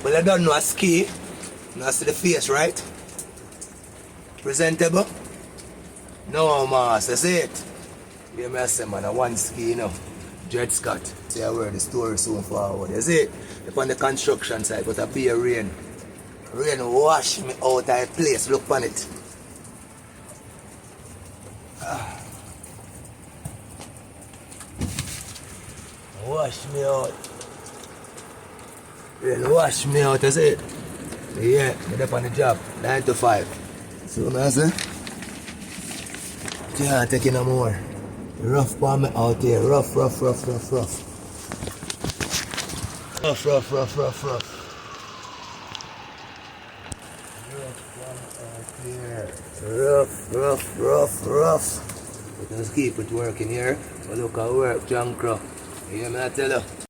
Well, I don't know a ski. Now see the face, right? Presentable? No, master, see it? Yeah, me I say, man, I one ski, you know. Dred Scott. See where the story soon forward. You see it? Upon the construction site, but a be a rain. Rain wash me out of place. Look on it. Wash me out. Rain wash me out, you see it? Yeah, I'm up on the job. 9 to 5. So, I say, can't take no more. Rough palm out here. Rough. Rough. Rough. We just keep it working here. So look at work, John Crow. You hear me I tell you?